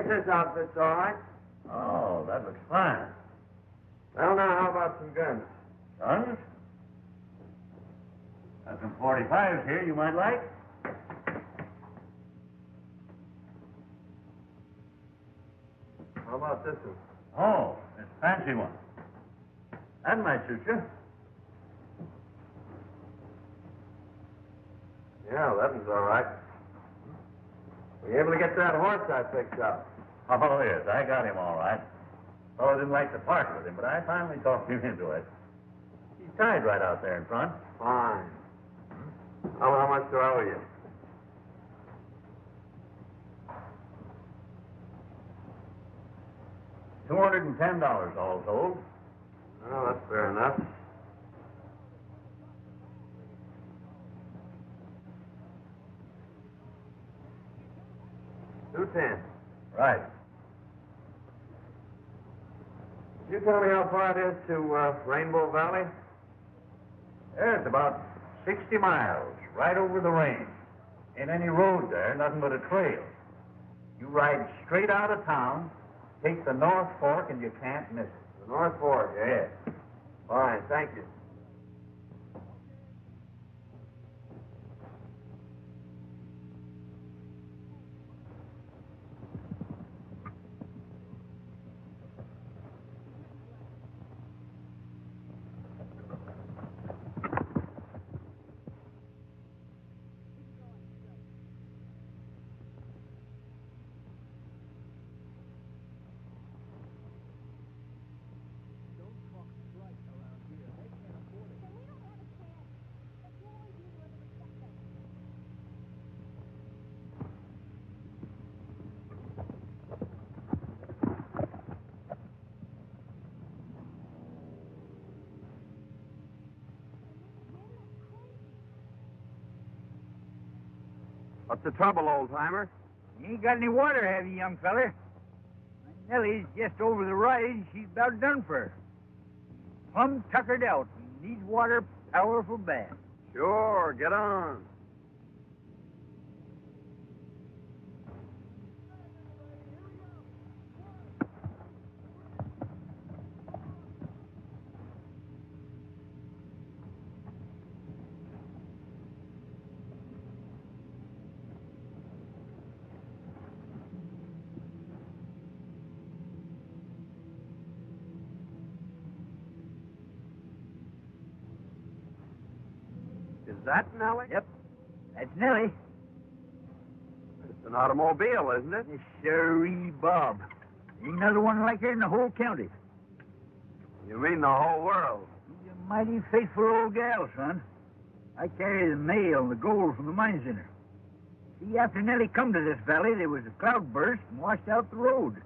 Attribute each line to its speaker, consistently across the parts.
Speaker 1: Guess this outfit's all right.
Speaker 2: Oh, that looks fine.
Speaker 1: Well, now, how about some guns?
Speaker 2: Guns? Got some 45s here you might like.
Speaker 1: How about this one?
Speaker 2: Oh, this fancy one. That might suit you.
Speaker 1: Yeah, that one's all right. Were you able to get that horse I picked up?
Speaker 2: Oh, yes, I got him all right. Fellow didn't like to part with him, but I finally talked him into it. He's tied right out there in front.
Speaker 1: Fine. How much do I owe you?
Speaker 2: $210 all told.
Speaker 1: Well, that's fair enough. $210.
Speaker 2: Right.
Speaker 1: Could you tell me how far it is to Rainbow Valley?
Speaker 2: Yeah, it's about 60 miles, right over the range. Ain't any road there, nothing but a trail. You ride straight out of town, take the North Fork, and you can't miss it.
Speaker 1: The North Fork, eh?
Speaker 2: Yeah.
Speaker 1: Fine, thank you. What's the trouble, old-timer?
Speaker 3: You ain't got any water, have you, young feller? My Nellie's just over the rise. She's about done for. Plumb tuckered out. Needs water powerful bad.
Speaker 1: Sure, get on. Is that Nellie?
Speaker 3: Yep, that's Nellie.
Speaker 1: It's an automobile, isn't it?
Speaker 3: Miss Sheree Bob. Ain't another one like her in the whole county.
Speaker 1: You mean the whole world?
Speaker 3: She's a mighty faithful old gal, son. I carry the mail and the gold from the mines in her. See, after Nellie come to this valley, there was a cloudburst and washed out the road.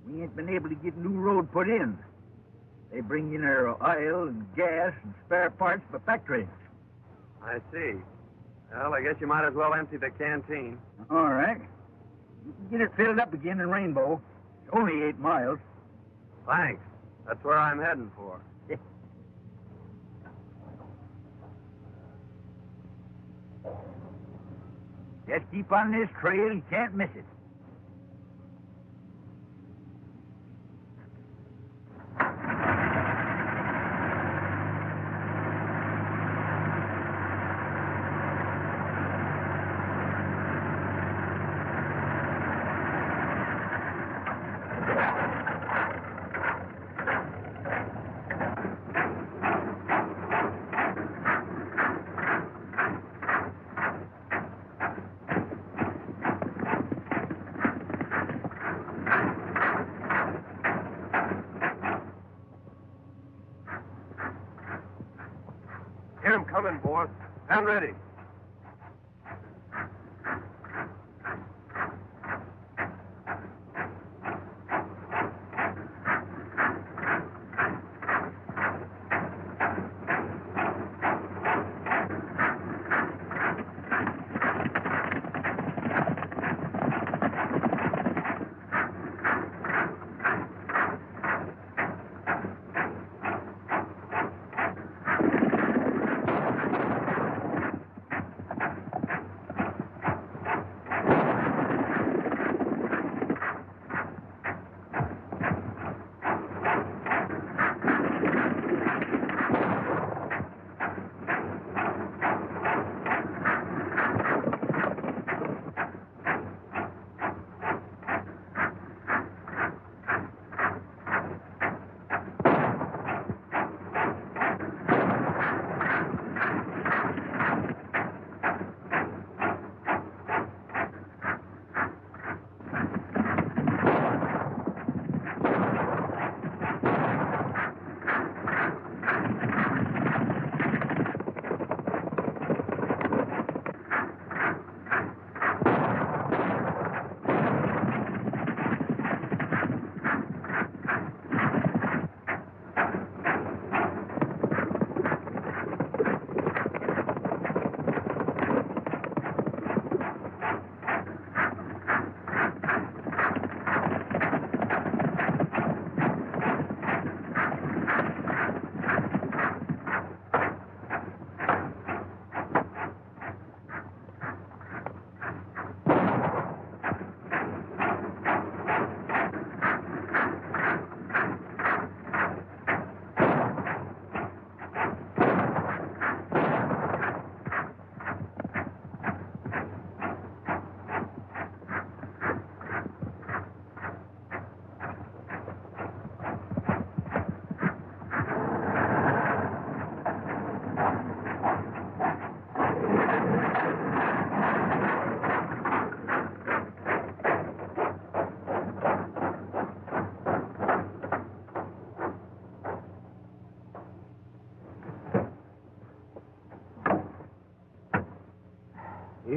Speaker 3: We ain't been able to get new road put in. They bring in her oil and gas and spare parts for factories.
Speaker 1: I see. Well, I guess you might as well empty the canteen.
Speaker 3: All right. You can get it filled up again in Rainbow. It's only 8 miles.
Speaker 1: Thanks. That's where I'm heading for.
Speaker 3: Just keep on this trail. You can't miss it.
Speaker 1: Here I'm coming, boss. Stand ready.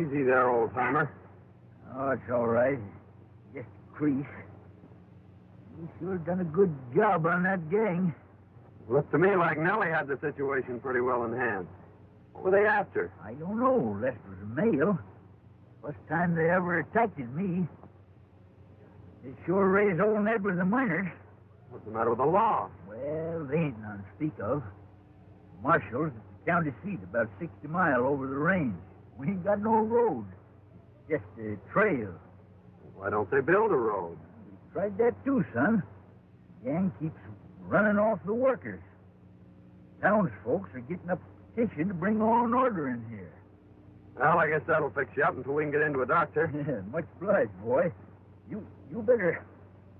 Speaker 1: Easy there, old-timer.
Speaker 3: Oh, it's all right. Just a crease. You sure done a good job on that gang.
Speaker 1: Looked to me like Nellie had the situation pretty well in hand. What were they after?
Speaker 3: I don't know, unless it was a male. First time they ever attacked me. They sure raised old Ned with the miners.
Speaker 1: What's the matter with the law?
Speaker 3: Well, they ain't none to speak of. Marshall's at the county seat, about 60 mile over the range. We ain't got no road. Just a trail.
Speaker 1: Why don't they build a road?
Speaker 3: We tried that too, son. The gang keeps running off the workers. Townsfolk are getting up a petition to bring law and order in here.
Speaker 1: Well, I guess that'll fix you up until we can get into a doctor.
Speaker 3: Much obliged, boy. You better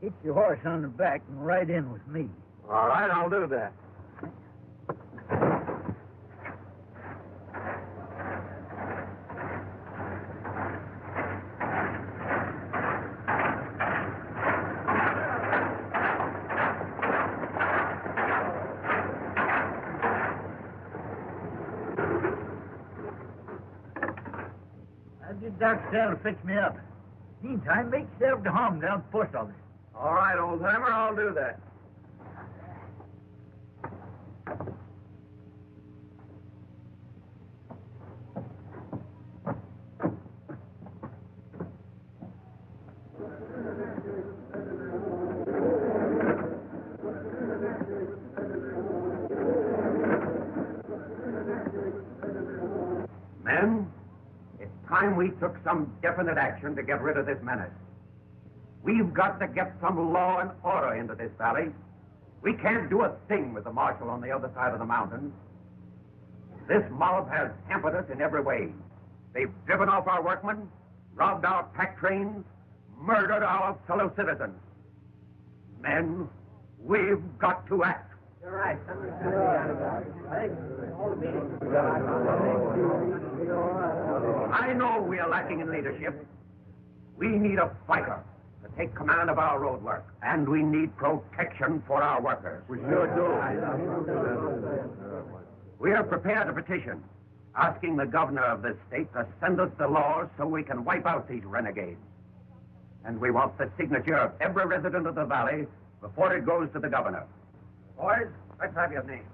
Speaker 3: hit your horse on the back and ride in with me.
Speaker 1: All right, I'll do that.
Speaker 3: I'll get Doc Sal to fix me up. Meantime, make yourself to home down at the post office.
Speaker 1: All right, old-timer, I'll do that.
Speaker 2: Men, it's time we took some definite action to get rid of this menace. We've got to get some law and order into this valley. We can't do a thing with the marshal on the other side of the mountains. This mob has hampered us in every way. They've driven off our workmen, robbed our pack trains, murdered our fellow citizens. Men, we've got to act.
Speaker 3: You're right.
Speaker 2: I know we are lacking in leadership. We need a fighter to take command of our road work, and we need protection for our workers.
Speaker 1: We sure do.
Speaker 2: We have prepared a petition asking the governor of this state to send us the laws so we can wipe out these renegades. And we want the signature of every resident of the valley before it goes to the governor. Boys, let's have your name.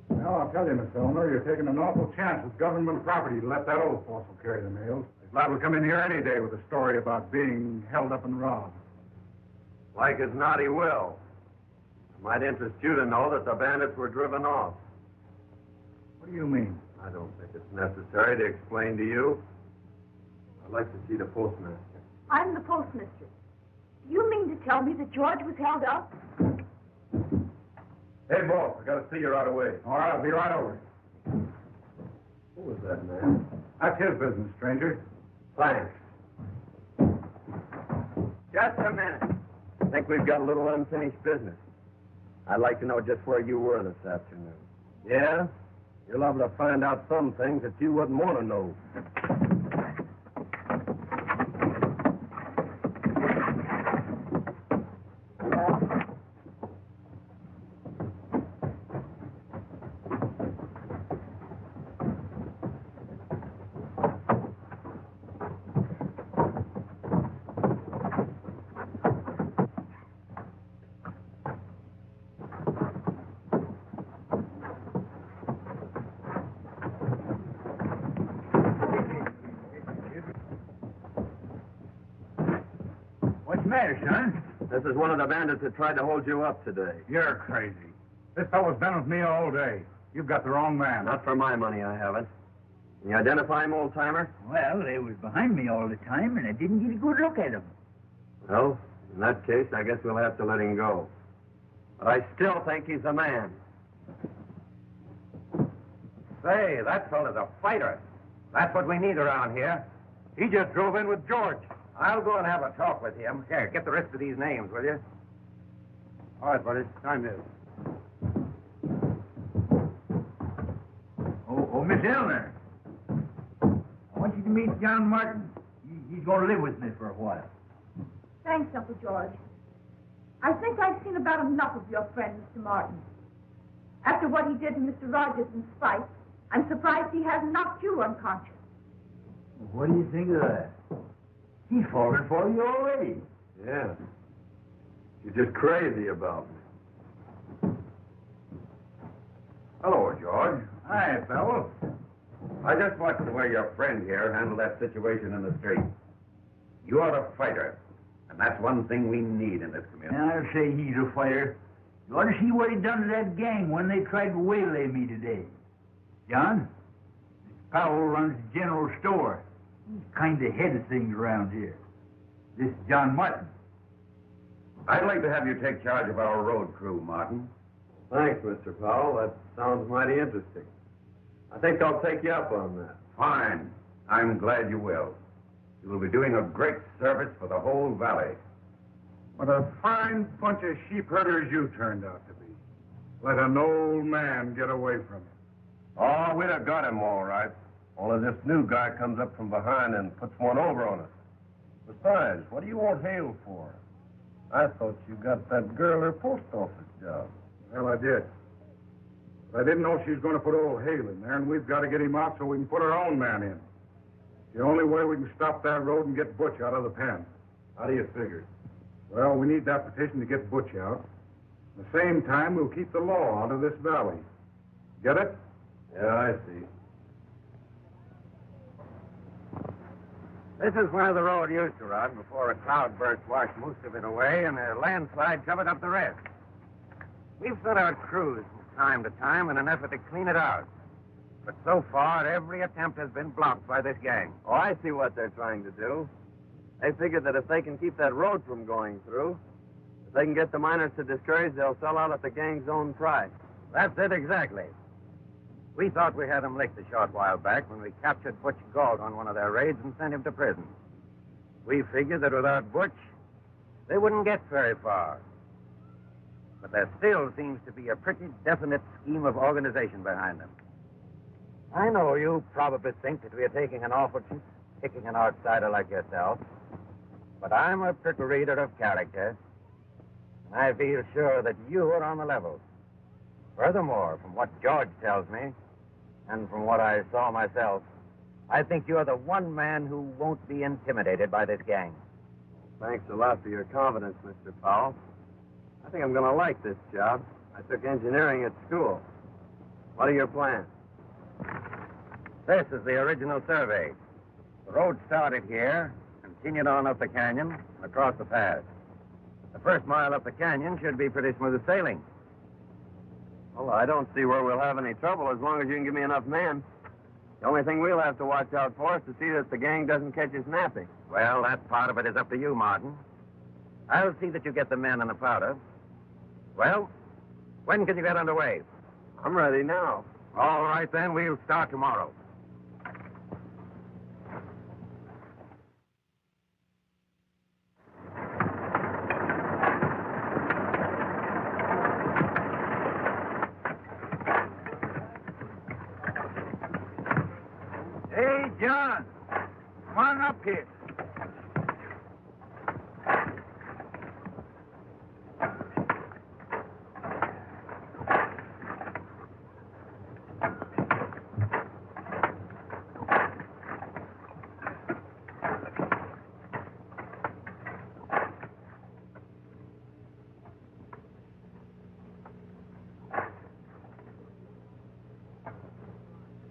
Speaker 4: Well, I'll tell you, Miss Eleanor, you're taking an awful chance with government property to let that old fossil carry the mails. This lad will come in here any day with a story about being held up and robbed.
Speaker 1: Like as not, he will. It might interest you to know that the bandits were driven off.
Speaker 4: What do you mean?
Speaker 1: I don't think it's necessary to explain to you. I'd like to see the postmaster.
Speaker 5: I'm the postmistress. Do you mean to tell me that George was held up?
Speaker 4: Hey, boss, I gotta see you right away. All right, I'll be right over.
Speaker 1: Who was that man?
Speaker 4: That's his business, stranger.
Speaker 1: Thanks. Just a minute. I think we've got a little unfinished business. I'd like to know just where you were this afternoon. Yeah? You're liable to find out some things that you wouldn't want to know.
Speaker 3: What's the matter, son?
Speaker 1: This is one of the bandits that tried to hold you up today.
Speaker 4: You're crazy. This fellow's been with me all day. You've got the wrong man.
Speaker 1: Not for my money, I haven't. Can you identify him, old-timer?
Speaker 3: Well, they was behind me all the time, and I didn't get a good look at them.
Speaker 1: Well, in that case, I guess we'll have to let him go. But I still think he's a man.
Speaker 2: Say, that fellow's a fighter. That's what we need around here. He just drove in with George.
Speaker 1: I'll go and have a talk with him. Here, get the rest of these names, will you?
Speaker 4: All right, buddy. Time is.
Speaker 3: Oh, Miss Eleanor. I want you to meet John Martin. He's going to live with me for a while.
Speaker 5: Thanks, Uncle George. I think I've seen about enough of your friend, Mr. Martin. After what he did to Mr. Rogers in spite, I'm surprised he hasn't knocked you unconscious.
Speaker 3: What do you think of that? He's fallen for you already.
Speaker 1: Yeah. You're just crazy about me.
Speaker 4: Hello, George.
Speaker 3: Hi, fellow.
Speaker 1: I just watched the way your friend here handled that situation in the street. You're a fighter, and that's one thing we need in this community.
Speaker 3: I'll say he's a fighter. You ought to see what he done to that gang when they tried to waylay me today. John, this Powell runs the general store. He's kind of head of things around here. This is John Martin.
Speaker 1: I'd like to have you take charge of our road crew, Martin. Thanks, Mr. Powell. That sounds mighty interesting. I think I'll take you up on that. Fine. I'm glad you will. You will be doing a great service for the whole valley.
Speaker 4: What a fine bunch of sheep herders you turned out to be. Let an old man get away from you.
Speaker 1: Oh, we'd have got him all right. Only this new guy comes up from behind and puts one over on us. Besides, what do you want Hale for? I thought you got that girl her post office job.
Speaker 4: Well, I did. But I didn't know she was going to put old Hale in there, and we've got to get him out so we can put our own man in. The only way we can stop that road and get Butch out of the pen.
Speaker 1: How do you figure?
Speaker 4: Well, we need that petition to get Butch out. At the same time, we'll keep the law out of this valley. Get it?
Speaker 1: Yeah, I see. This is where the road used to run before a cloudburst washed most of it away and a landslide covered up the rest. We've sent out crews from time to time in an effort to clean it out. But so far, every attempt has been blocked by this gang. Oh, I see what they're trying to do. They figure that if they can keep that road from going through, if they can get the miners to discourage, they'll sell out at the gang's own price. That's it, exactly. We thought we had him licked a short while back when we captured Butch Galt on one of their raids and sent him to prison. We figured that without Butch, they wouldn't get very far. But there still seems to be a pretty definite scheme of organization behind them. I know you probably think that we are taking an awful chance kicking an outsider like yourself, but I'm a pretty reader of character, and I feel sure that you are on the level. Furthermore, from what George tells me, and from what I saw myself, I think you're the one man who won't be intimidated by this gang. Thanks a lot for your confidence, Mr. Powell. I think I'm going to like this job. I took engineering at school. What are your plans? This is the original survey. The road started here, continued on up the canyon, and across the pass. The first mile up the canyon should be pretty smooth sailing. Well, I don't see where we'll have any trouble as long as you can give me enough men. The only thing we'll have to watch out for is to see that the gang doesn't catch us napping. Well, that part of it is up to you, Martin. I'll see that you get the men and the powder. Well, when can you get underway? I'm ready now. All right, then. We'll start tomorrow.
Speaker 3: Hey, John. Come on up here.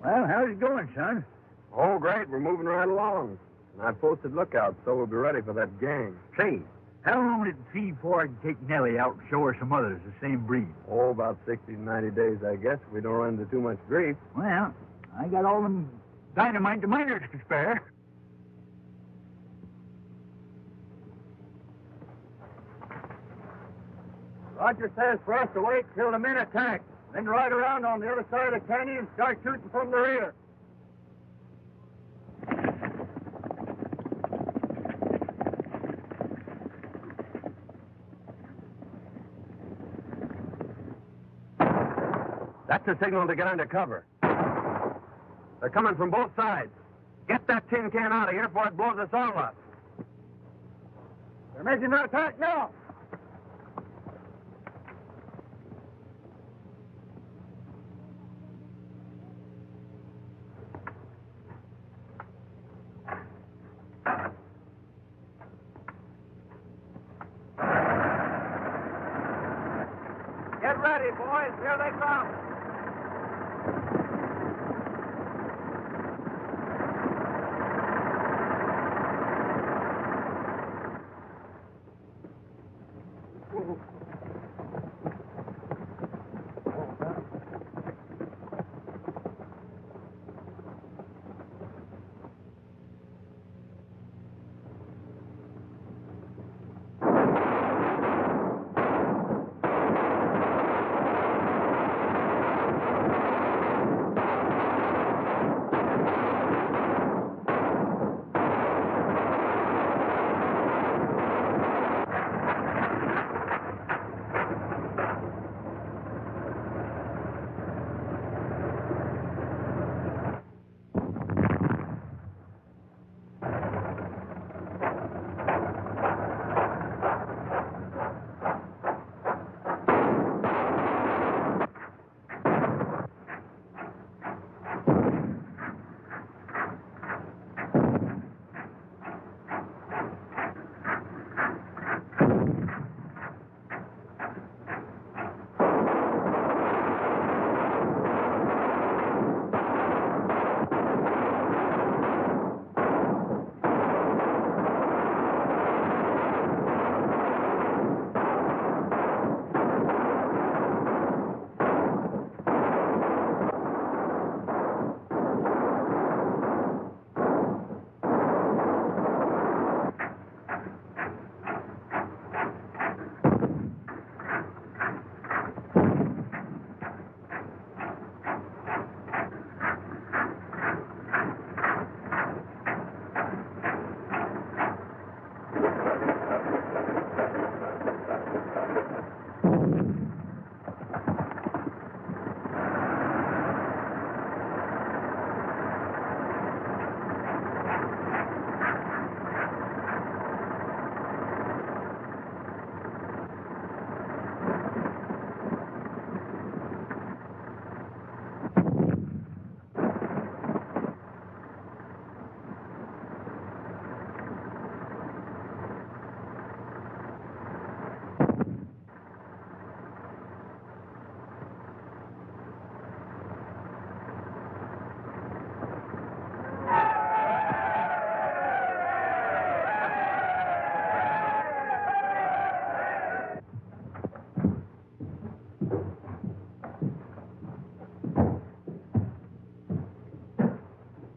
Speaker 3: Well, how's it going, son?
Speaker 1: Oh, great. We're moving right along. And I posted lookouts, so we'll be ready for that gang.
Speaker 3: Say, how long would it be before I can take Nellie out and show her some others the same breed?
Speaker 1: Oh, about 60 to 90 days, I guess, if we don't run into too much grief.
Speaker 3: Well, I got all them dynamite the miners to spare.
Speaker 1: Roger says for us to wait till the men attack, then ride around on the other side of the canyon and start shooting from the rear. That's a signal to get under cover. They're coming from both sides. Get that tin can out of here before it blows us all up. They're making an attack now. Get ready, boys. Here they come.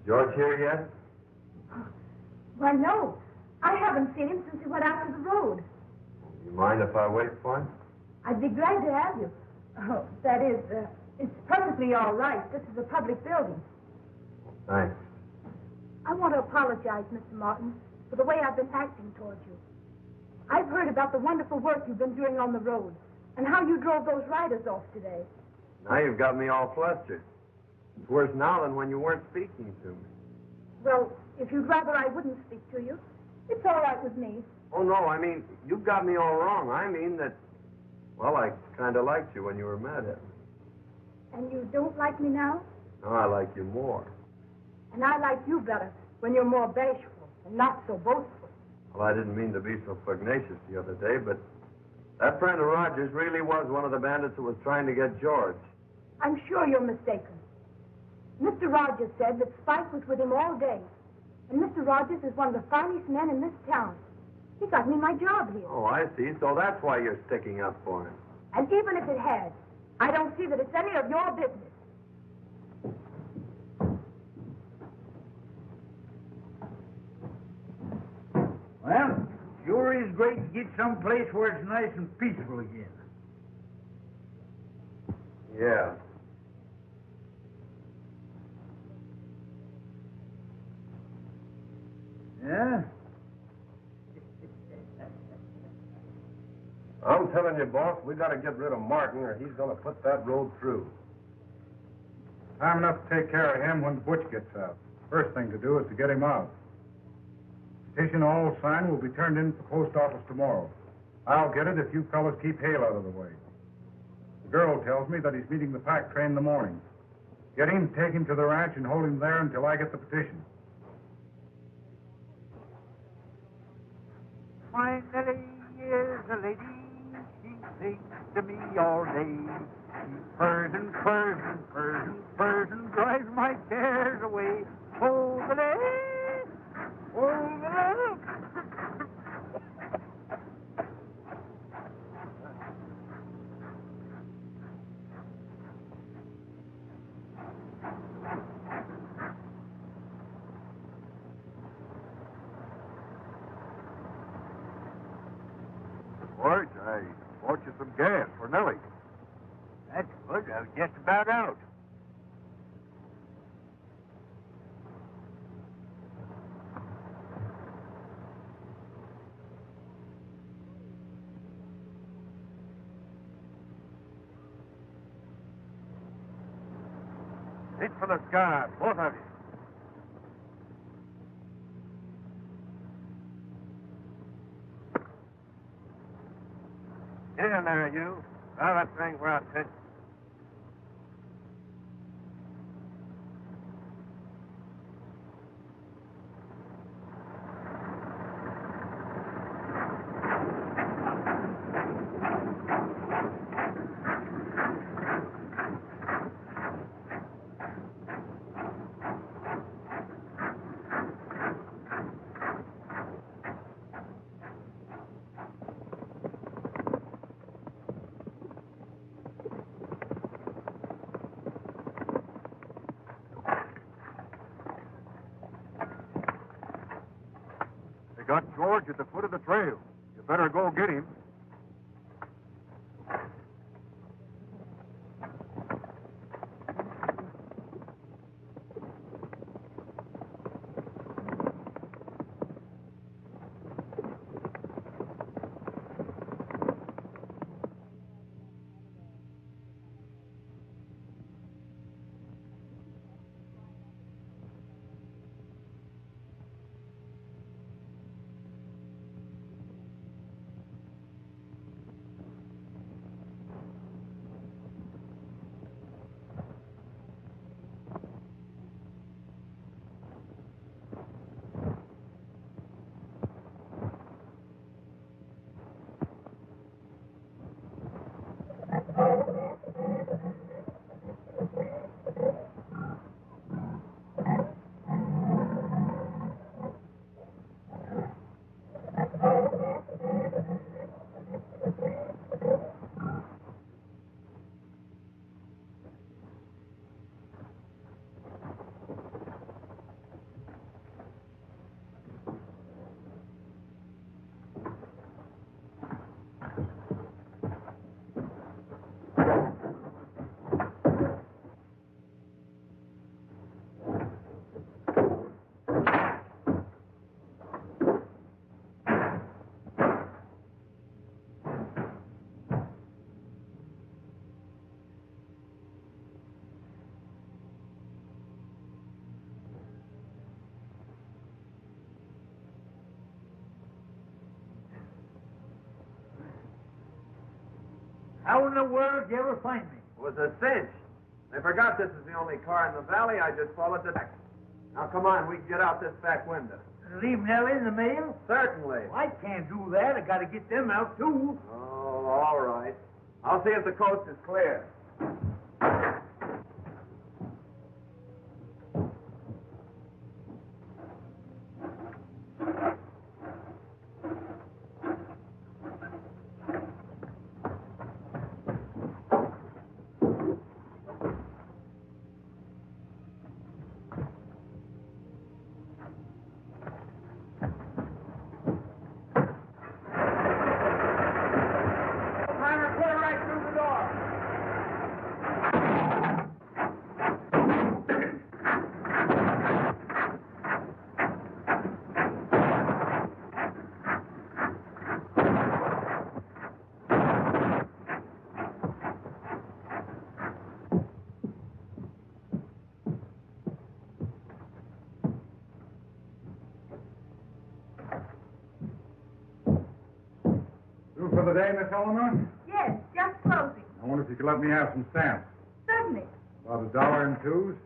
Speaker 2: George here yet?
Speaker 5: Why, no. I haven't seen him since he went out to the road.
Speaker 2: You mind if I wait for him?
Speaker 5: I'd be glad to have you. Oh, that is, it's perfectly all right. This is a public building.
Speaker 2: Thanks.
Speaker 5: I want to apologize, Mr. Martin, for the way I've been acting towards you. I've heard about the wonderful work you've been doing on the road and how you drove those riders off today.
Speaker 1: Now you've got me all flustered. It's worse now than when you weren't speaking to me.
Speaker 5: Well, if you'd rather I wouldn't speak to you, it's all right with me.
Speaker 1: Oh, no, I mean, you've got me all wrong. I mean that, well, I kind of liked you when you were mad at me.
Speaker 5: And you don't like me now?
Speaker 1: No, I like you more.
Speaker 5: And I like you better when you're more bashful and not so boastful.
Speaker 1: Well, I didn't mean to be so pugnacious the other day, but that friend of Rogers really was one of the bandits that was trying to get George.
Speaker 5: I'm sure you're mistaken. Mr. Rogers said that Spike was with him all day. And Mr. Rogers is one of the finest men in this town. He got me my job here.
Speaker 1: Oh, I see. So that's why you're sticking up for him.
Speaker 5: And even if it had, I don't see that it's any of your business.
Speaker 3: Well, sure is great to get someplace where it's nice and peaceful again.
Speaker 1: Yeah.
Speaker 3: Yeah?
Speaker 6: I'm telling you, boss, we got to get rid of Martin or he's going to put that road through.
Speaker 4: Time enough to take care of him when Butch gets out. First thing to do is to get him out. Petition all signed will be turned in at the post office tomorrow. I'll get it if you fellas keep Hale out of the way. The girl tells me that he's meeting the pack train in the morning. Get him, take him to the ranch, and hold him there until I get the petition.
Speaker 3: My Nellie is a lady, she sings to me all day. She purrs and purrs and purrs and purrs and drives my cares away. Oh, the day, oh, the day.
Speaker 6: George, I bought you some gas for Nellie.
Speaker 3: That's good. I was just about out.
Speaker 6: Reach for the sky, both of you.
Speaker 1: Get in there, you. Now that thing we're out, Ted.
Speaker 6: They got George at the foot of the trail. You better go get him.
Speaker 3: How in the world did you ever find me?
Speaker 1: It was a cinch. I forgot this is the only car in the valley. I just followed the deck. Now, come on. We can get out this back window.
Speaker 3: Leave Nellie in the mail?
Speaker 1: Certainly.
Speaker 3: I can't do that. I got to get them out, too.
Speaker 1: Oh, all right. I'll see if the coast is clear.
Speaker 4: for the day, Miss Eleanor?
Speaker 5: Yes, just closing.
Speaker 4: I wonder if you could let me have some stamps.
Speaker 5: Certainly.
Speaker 4: About $1 and twos.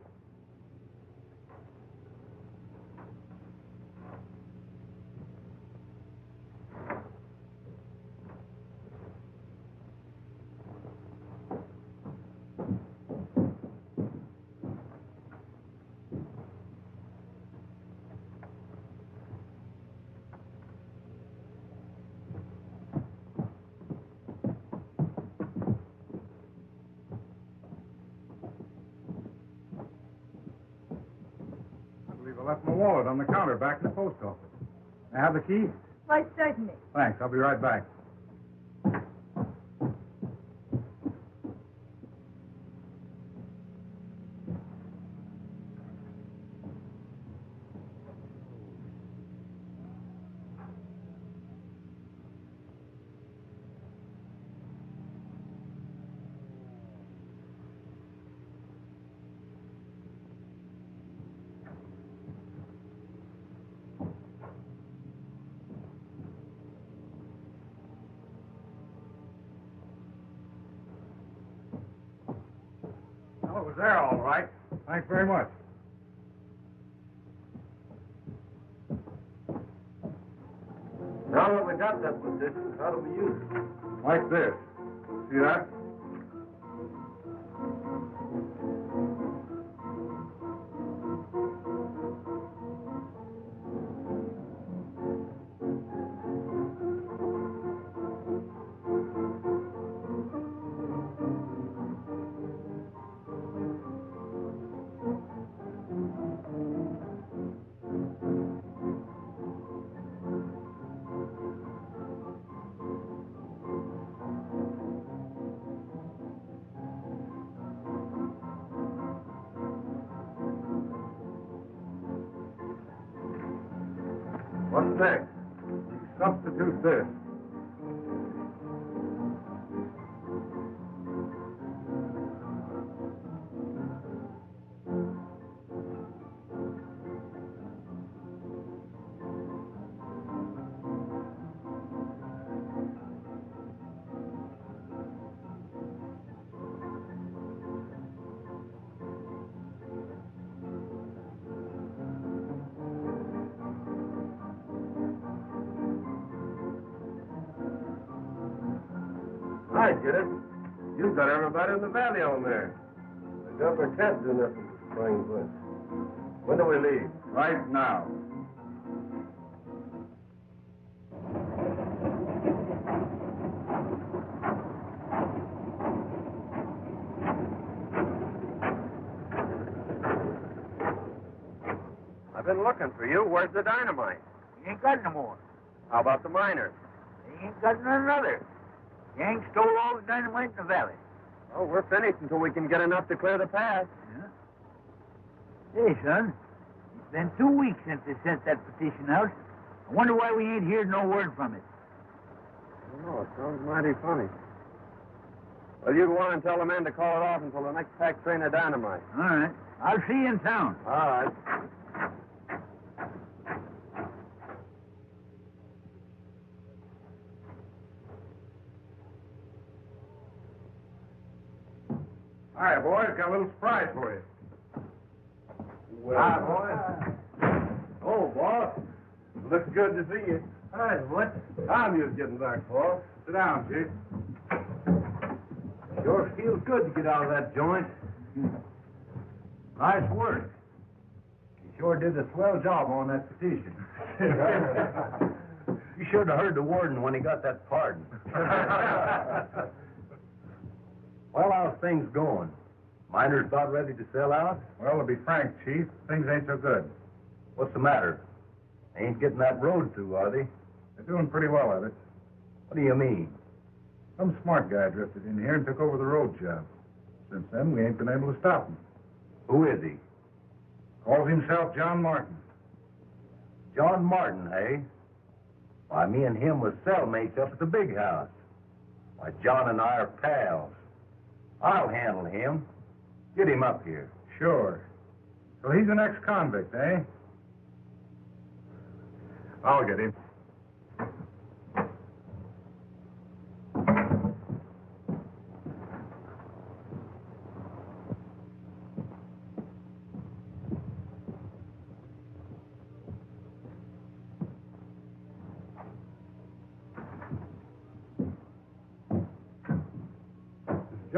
Speaker 4: I left my wallet on the counter back in the post office. May I have the key?
Speaker 5: Why, certainly.
Speaker 4: Thanks. I'll be right back. Well, it was there all right. Thanks very much.
Speaker 1: Now that we got that position, how do we use it?
Speaker 4: Like this. See that?
Speaker 1: What's next?
Speaker 4: Substitute this.
Speaker 1: I get it. You've got everybody in the valley on there. The governor can't do nothing to spring Bush. When do we leave?
Speaker 4: Right now.
Speaker 1: I've been looking for you. Where's the dynamite?
Speaker 3: You ain't got no more.
Speaker 1: How about the miners?
Speaker 3: They ain't got none other. Gang stole all the dynamite in the valley.
Speaker 1: Oh, we're finished until we can get enough to clear the pass.
Speaker 3: Yeah. Hey, son, it's been 2 weeks since they sent that petition out. I wonder why we ain't heard no word from it.
Speaker 1: I don't know. It sounds mighty funny. Well, you go on and tell the men to call it off until the next pack train of dynamite.
Speaker 3: All right. I'll see you in town.
Speaker 1: All right.
Speaker 4: Hi, boys. Got a little surprise for you.
Speaker 1: Well, hi, boys. Oh, boss. Looks good to see you.
Speaker 3: Hi, what?
Speaker 1: Time you was getting back, boss.
Speaker 4: Sit down, Chief.
Speaker 2: Sure feels good to get out of that joint. Nice work. You sure did a swell job on that petition. You should have heard the warden when he got that pardon. Well, how's things going? Miners about ready to sell out?
Speaker 4: Well, to be frank, Chief, things ain't so good.
Speaker 2: What's the matter? They ain't getting that road through, are they?
Speaker 4: They're doing pretty well at it.
Speaker 2: What do you mean?
Speaker 4: Some smart guy drifted in here and took over the road job. Since then, we ain't been able to stop him.
Speaker 2: Who is he?
Speaker 4: Calls himself John Martin.
Speaker 2: John Martin, eh? Why, me and him was cellmates up at the big house. Why, John and I are pals. I'll handle him. Get him up here.
Speaker 4: Sure. So he's an ex-convict, eh? I'll get him.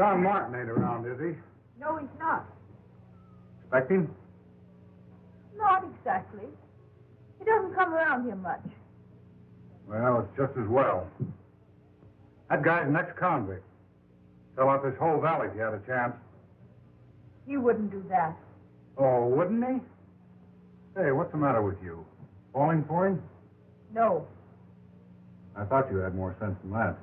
Speaker 4: John Martin ain't around, is he?
Speaker 5: No, he's not.
Speaker 4: Expect him?
Speaker 5: Not exactly. He doesn't come around here much.
Speaker 4: Well, it's just as well. That guy's an ex-convict. Sell out this whole valley if you had a chance.
Speaker 5: He wouldn't do that.
Speaker 4: Oh, wouldn't he? Hey, what's the matter with you? Falling for him?
Speaker 5: No.
Speaker 4: I thought you had more sense than that.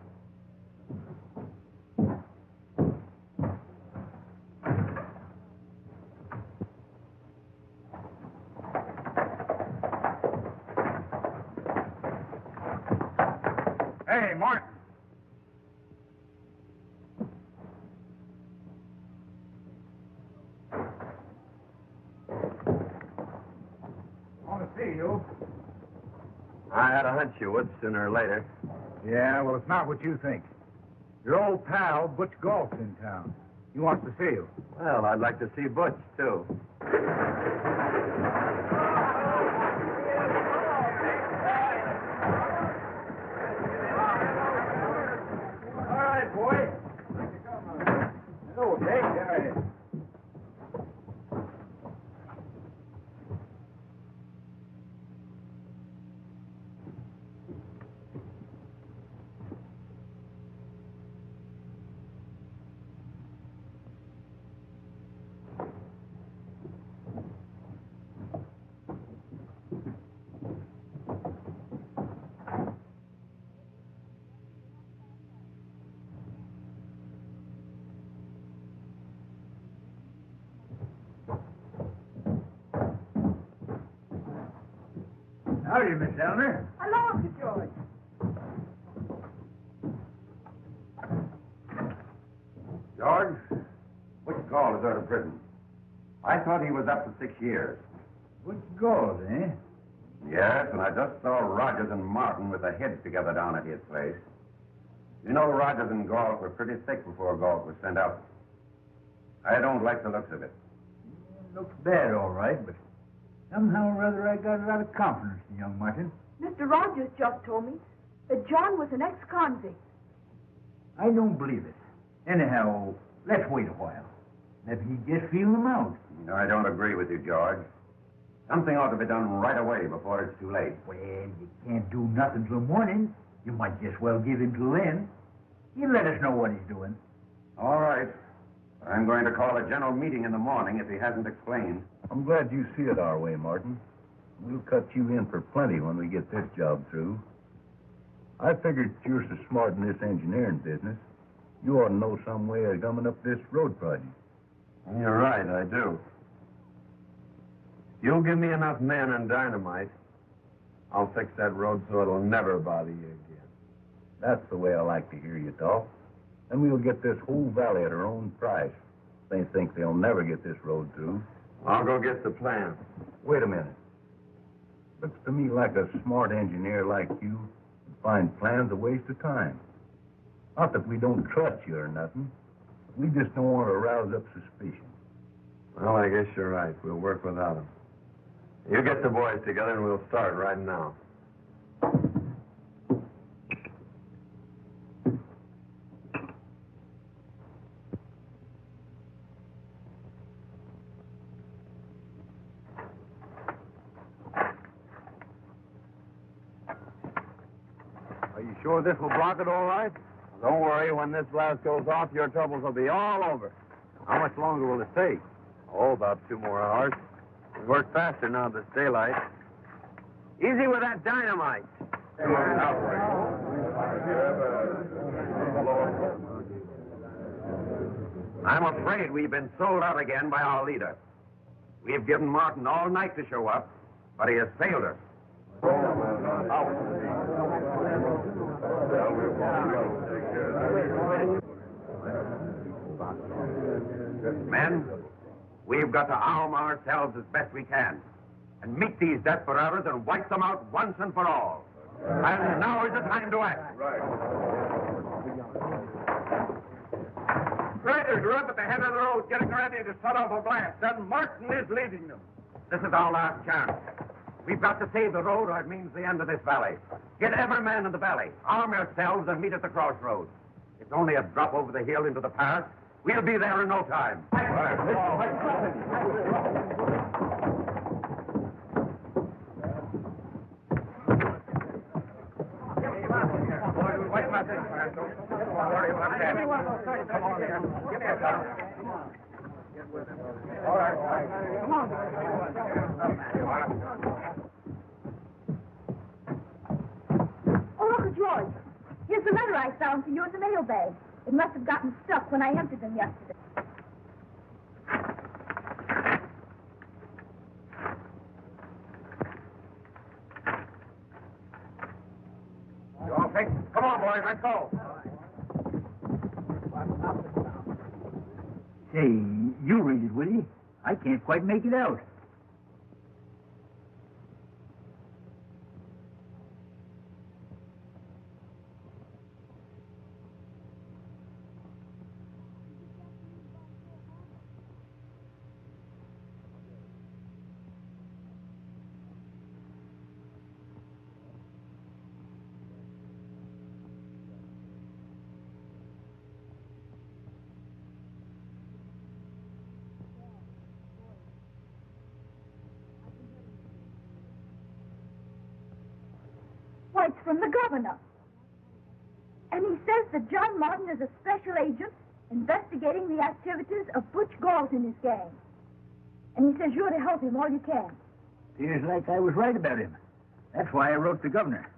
Speaker 4: Hey, Martin. Want to see you.
Speaker 1: I had a hunch you would sooner or later.
Speaker 3: Yeah, well, it's not what you think. Your old pal, Butch Galt's in town. He wants to see you.
Speaker 1: Well, I'd like to see Butch, too.
Speaker 3: All right, boy. Hello, Jake. All right. Howdy, Miss Eleanor.
Speaker 5: Hello, Uncle George.
Speaker 1: George, Butch Galt is out of prison. I thought he was up to 6 years.
Speaker 3: Butch Galt, eh?
Speaker 1: Yes, and I just saw Rogers and Martin with their heads together down at his place. You know, Rogers and Galt were pretty thick before Galt was sent out. I don't like the looks of it.
Speaker 3: Looks bad, all right, but somehow or other I got a lot of confidence in young Martin.
Speaker 5: Mr. Rogers just told me that John was an ex-convict.
Speaker 3: I don't believe it. Anyhow, let's wait a while. Maybe he just feel them out.
Speaker 1: No, I don't agree with you, George. Something ought to be done right away before it's too late.
Speaker 3: Well, you can't do nothing till morning. You might just well give him till then. He'll let us know what he's doing.
Speaker 1: All right. I'm going to call a general meeting in the morning if he hasn't explained.
Speaker 7: I'm glad you see it our way, Martin. We'll cut you in for plenty when we get this job through. I figured you're so smart in this engineering business, you ought to know some way of gumming up this road project.
Speaker 1: You're right, I do. You'll give me enough men and dynamite, I'll fix that road so it'll never bother you again.
Speaker 7: That's the way I like to hear you talk. And we'll get this whole valley at our own price. They think they'll never get this road through.
Speaker 1: I'll go get the plan.
Speaker 7: Wait a minute. Looks to me like a smart engineer like you would find plans a waste of time. Not that we don't trust you or nothing. We just don't want to rouse up suspicion.
Speaker 1: Well, I guess you're right. We'll work without them. You get the boys together and we'll start right now.
Speaker 6: Are you sure this will block it all right?
Speaker 1: Don't worry. When this blast goes off, your troubles will be all over.
Speaker 6: How much longer will it take?
Speaker 1: Oh, about 2 more hours. We work faster now this daylight. Easy with that dynamite. I'm afraid we've been sold out again by our leader. We've given Martin all night to show up, but he has failed us. Men, we've got to arm ourselves as best we can and meet these desperados and wipe them out once and for all. And now is the time to act. Riders are up at the head of the road getting ready to set off a blast, and Martin is leading them. This is our last chance. We've got to save the road or it means the end of this valley. Get every man in the valley. Arm yourselves and meet at the crossroads. It's only a drop over the hill into the pass, We'll be there in no time.
Speaker 5: Oh, Uncle George, here's the letter I found for you in the mailbag. It must have gotten stuck when I emptied them yesterday.
Speaker 1: You all think? Come on, boys, let's go.
Speaker 3: Say, you read it, will you? I can't quite make it out.
Speaker 5: Why, it's from the governor. And he says that John Martin is a special agent investigating the activities of Butch Galls and his gang. And he says you're to help him all you can.
Speaker 3: Appears like I was right about him. That's why I wrote the governor.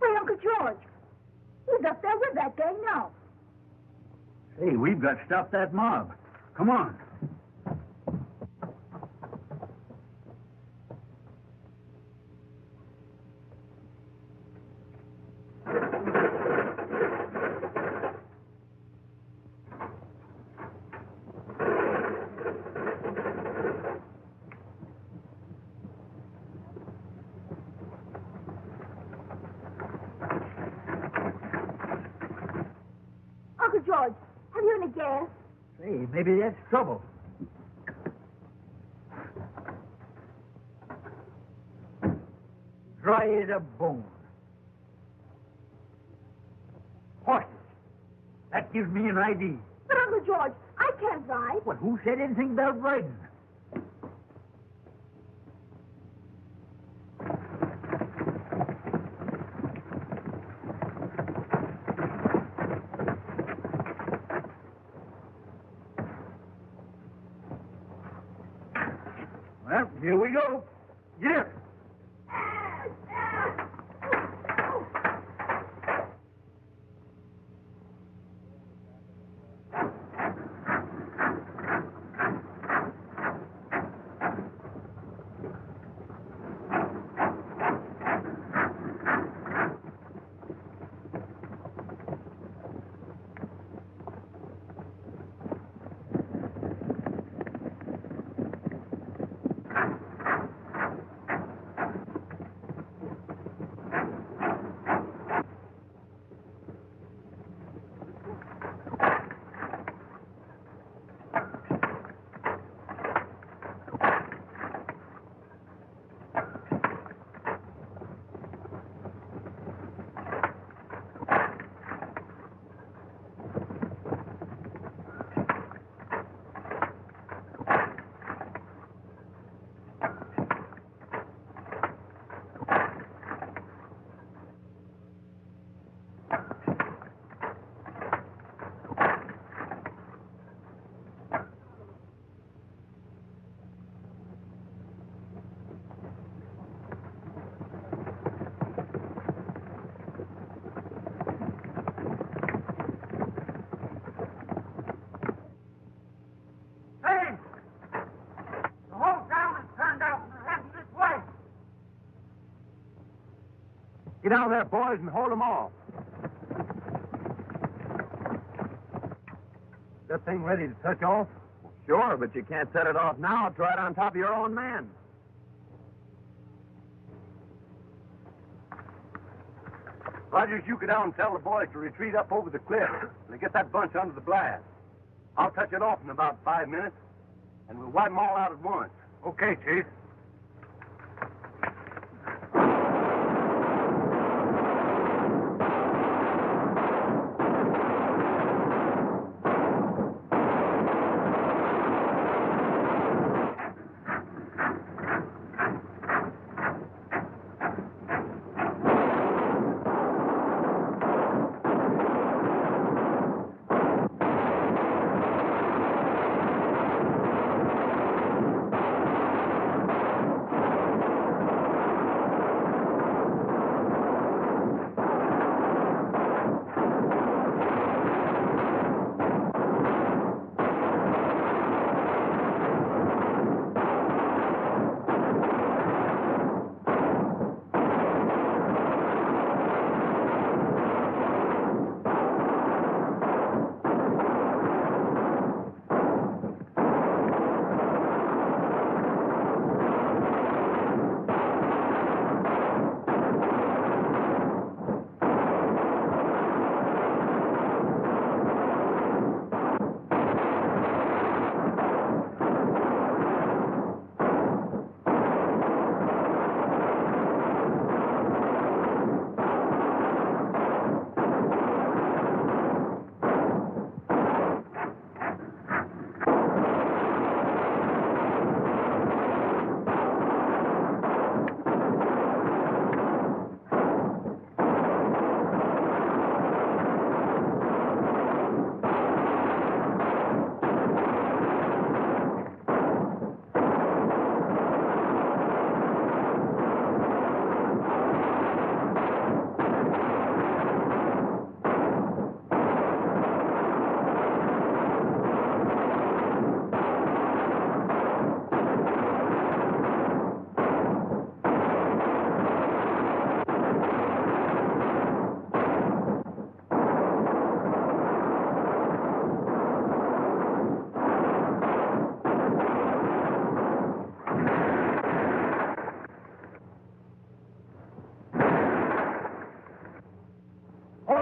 Speaker 5: Wait, Uncle George. He's up there with that gang now.
Speaker 3: Say, we've got to stop that mob. Come on.
Speaker 5: Uncle George, have you any gas?
Speaker 3: Say, maybe that's trouble. Dry as a bone. Horses. That gives me an idea.
Speaker 5: But, Uncle George, I can't ride.
Speaker 3: Well, who said anything about riding? Well, here we go. Get up.
Speaker 1: Get out there, boys, and hold them off. That thing ready to touch off? Sure, but you can't set it off now. Try it on top of your own man. Rogers, you go down and tell the boys to retreat up over the cliff and get that bunch under the blast. I'll touch it off in about 5 minutes, and we'll wipe them all out at once.
Speaker 4: Okay, Chief.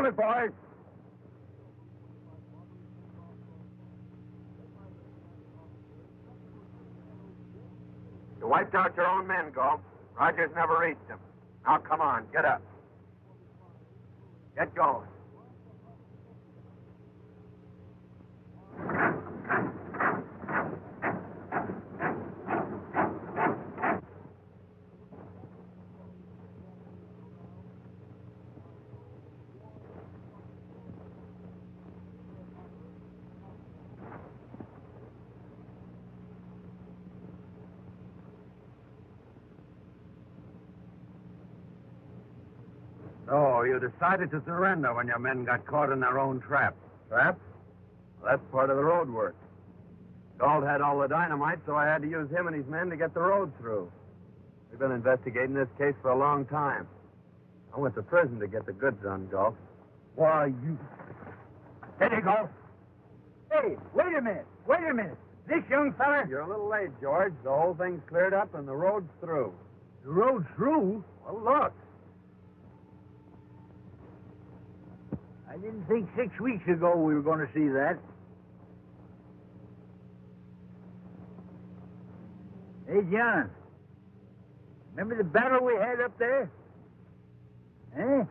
Speaker 6: it, boys.
Speaker 1: You wiped out your own men, Gulf. Rogers never reached them. Now, come on, get up. Get going. So, you decided to surrender when your men got caught in their own trap.
Speaker 6: Trap? Well, that's part of the road work. Galt had all the dynamite, so I had to use him and his men to get the road through. We've been investigating this case for a long time. I went to prison to get the goods on Galt.
Speaker 3: Why, you... Steady, Gulf. Hey, wait a minute. This young fella...
Speaker 6: You're a little late, George. The whole thing's cleared up and the road's through.
Speaker 3: The road's through?
Speaker 6: Well, look.
Speaker 3: I didn't think 6 weeks ago we were going to see that. Hey, John. Remember the battle we had up there? Eh?